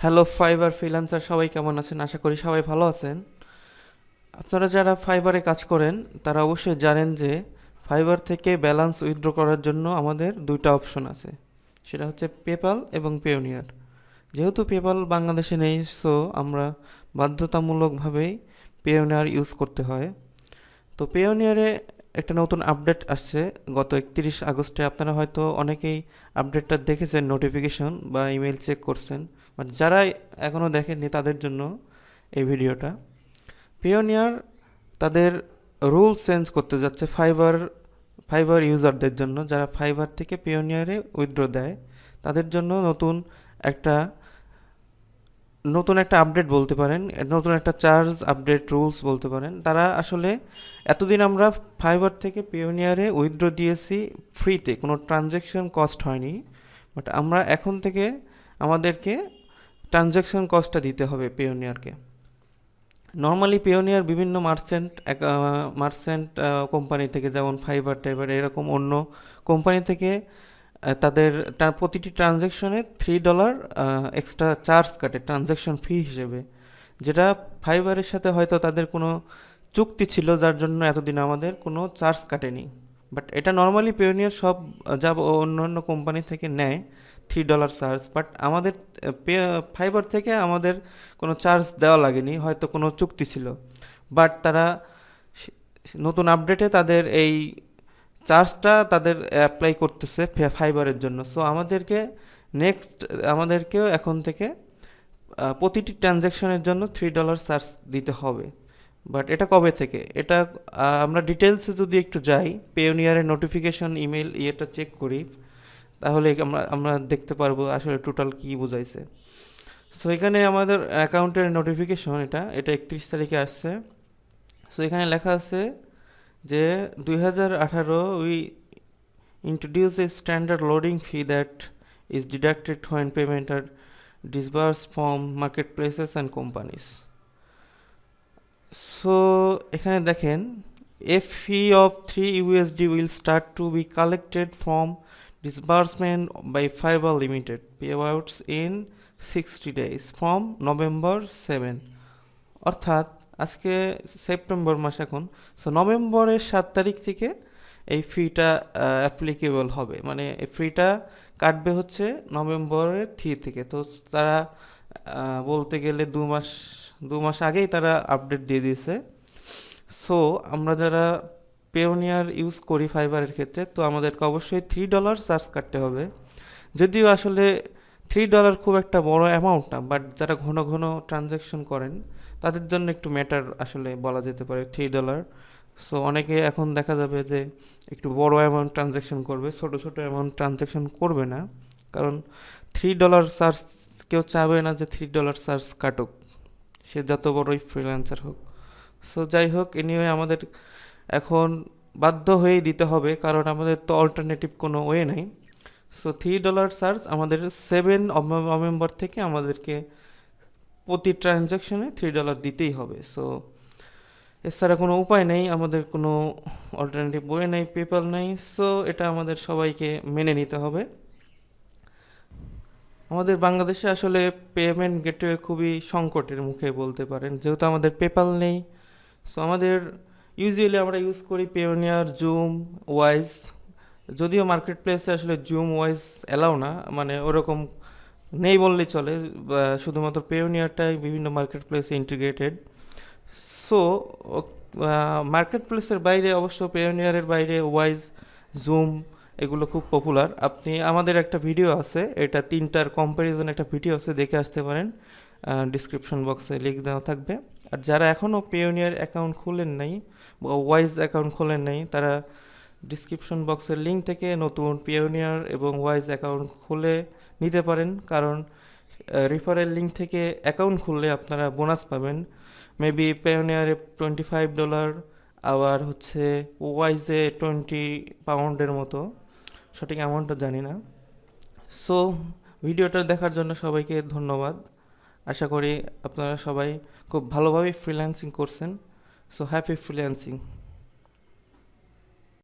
Hello fibre freelancer, সবাই কেমন আছেন? আশা করি সবাই ভালো আছেন। আপনারা যারা ফাইবারে কাজ করেন তারা অবশ্যই জানেন যে ফাইবার থেকে ব্যালেন্স উইথড্র করার জন্য আমাদের দুইটা অপশন আছে। সেটা হচ্ছে পেপ্যাল এবং পেওনিয়ার। যেহেতু পেপ্যাল বাংলাদেশে নেই, সো আমরা বাধ্যতামূলকভাবেই পেওনিয়ার ইউজ করতে হয়। তো পেওনিয়ারে একটা নতুন আপডেট আসছে গত 31 আগস্টে। আপনারা হয়তো অনেকেই আপডেটটা দেখেছেন, নোটিফিকেশন বা ইমেল চেক করছেন, বাট যারা এখনও দেখেননি তাদের জন্য এই ভিডিওটা। পিওনিয়ার তাদের রুল চেঞ্জ করতে যাচ্ছে ফাইবার ইউজারদের জন্য, যারা ফাইবার থেকে পিওনিয়ারে উইথড্র দেয় তাদের জন্য একটা নতুন একটা আপডেট বলতে পারেন, নতুন একটা চার্জ আপডেট রুলস বলতে পারেন। তারা আসলে এতদিন আমরা ফাইবার থেকে পিওনিয়ারে উইথড্র দিয়েছি ফ্রিতে, কোনো ট্রানজ্যাকশন কস্ট হয়নি, বাট আমরা এখন থেকে আমাদেরকে ট্রানজ্যাকশন কস্টটা দিতে হবে পিওনিয়ারকে। নর্মালি পিওনিয়ার বিভিন্ন মার্চেন্ট কোম্পানি থেকে, যেমন ফাইবার টাইবার এরকম অন্য কোম্পানি থেকে তাদের প্রতিটি ট্রানজ্যাকশনে $3 এক্সট্রা চার্জ কাটে ট্রানজ্যাকশন ফি হিসেবে, যেটা ফাইবারের সাথে হয়তো তাদের কোনো চুক্তি ছিল যার জন্য এতদিন আমাদের কোনো চার্জ কাটেনি। বাট এটা নর্মালি পিওনিয়ার সব যা অন্য কোম্পানি থেকে নেয় $3 চার্জ, বাট আমাদের ফাইবার থেকে আমাদের কোনো চার্জ দেওয়া লাগেনি, হয়তো কোনো চুক্তি ছিল। বাট তারা নতুন আপডেটে তাদের এই চার্জটা তাদের অ্যাপ্লাই করতেছে ফাইবারের জন্য। সো আমাদেরকেও এখন থেকে প্রতিটি ট্রানজ্যাকশনের জন্য $3 চার্জ দিতে হবে। বাট এটা কবে থেকে? এটা আমরা ডিটেলসে যদি একটু যাই, পেওনিয়ারের নোটিফিকেশন ইমেল ইয়েটা চেক করি, তাহলে আমরা দেখতে পারবো আসলে টোটাল কী বোঝাইছে। সো এখানে আমাদের অ্যাকাউন্টের নোটিফিকেশন এটা 31 তারিখে আসছে। সো এখানে লেখা আছে যে 2018 we introduce a standard loading fee that is deducted when payment are disbursed from marketplaces and companies. So এখানে দেখেন, a fee of $3 will start to be collected from disbursement by Fiverr Limited, payouts in 60 days from November 7। অর্থাৎ আজকে September মাস এখন, so নভেম্বরের 7 তারিখ থেকে এই ফিটা অ্যাপ্লিকেবল হবে, মানে এই ফিটা কাটবে হচ্ছে নভেম্বরের 3 থেকে। তো তারা বলতে গেলে দু মাস আগেই তারা আপডেট দিয়ে দিয়েছে। সো আমরা যারা পেওনিয়ার ইউজ করি ফাইবারের ক্ষেত্রে, তো আমাদেরকে অবশ্যই $3 চার্জ কাটতে হবে। যদিও আসলে $3 খুব একটা বড় অ্যামাউন্ট না, বাট যারা ঘন ঘন ট্রানজ্যাকশন করেন তাদের জন্য একটু ম্যাটার আসলে বলা যেতে পারে $3। সো অনেকে এখন দেখা যাবে যে একটু বড় অ্যামাউন্ট ট্রানজ্যাকশন করবে, ছোটো অ্যামাউন্ট ট্রানজ্যাকশন করবে না, কারণ $3 চার্জ কেউ চাবে না যে $3 চার্জ কাটুক, সে যত বড়ই ফ্রিল্যান্সার হোক। সো যাই হোক, এনিওয়ে আমাদের এখন বাধ্য হয়েই দিতে হবে, কারণ আমাদের তো অল্টারনেটিভ কোনো ওয়ে নাই। সো $3 চার্জ আমাদের 7 নভেম্বর থেকে আমাদেরকে প্রতি ট্রানজ্যাকশনে $3 দিতেই হবে। সো এছাড়া কোনো উপায় নেই, আমাদের কোনো অল্টারনেটিভ ওয়ে নেই, পেপ্যাল নেই। সো এটা আমাদের সবাইকে মেনে নিতে হবে। আমাদের বাংলাদেশে আসলে পেমেন্ট গেটওয়ে খুবই সংকটের মুখে বলতে পারেন, যেহেতু আমাদের পেপ্যাল নেই। সো আমাদের ইউজুয়ালি আমরা ইউজ করি পেওনিয়ার, জুম, ওয়াইজ। যদিও মার্কেট প্লেসে আসলে জুম, ওয়াইজ এলাও না, মানে ওরকম নেই বললেই চলে, শুধুমাত্র পেওনিয়ারটাই বিভিন্ন মার্কেট প্লেসে ইন্টিগ্রেটেড। সো মার্কেট প্লেসের বাইরে, অবশ্য পেওনিয়ারের বাইরে ওয়াইজ, জুম এগুলো খুব পপুলার। আপনি আমাদের একটা ভিডিও আছে, এটা 3টার কম্প্যারিজন একটা ভিডিও আছে, দেখে আসতে পারেন, ডিসক্রিপশন বক্সে লিঙ্ক দেওয়া থাকবে। আর যারা এখনও পেওনিয়ার অ্যাকাউন্ট খোলেন নাই বা ওয়াইজ অ্যাকাউন্ট খোলেন নাই, তারা ডিসক্রিপশন বক্সের লিঙ্ক থেকে নতুন পেওনিয়ার এবং ওয়াইজ অ্যাকাউন্ট খুলে নিতে পারেন, কারণ রিফারেল লিঙ্ক থেকে অ্যাকাউন্ট খুললে আপনারা বোনাস পাবেন। মেবি পেওনিয়ারে $25, আবার হচ্ছে ওয়াইজে £20 মতো, সঠিক অ্যামাউন্টটা জানি না। সো ভিডিওটা দেখার জন্য সবাইকে ধন্যবাদ। আশা করি আপনারা সবাই খুব ভালোভাবে ফ্রিল্যান্সিং করছেন। So happy freelancing.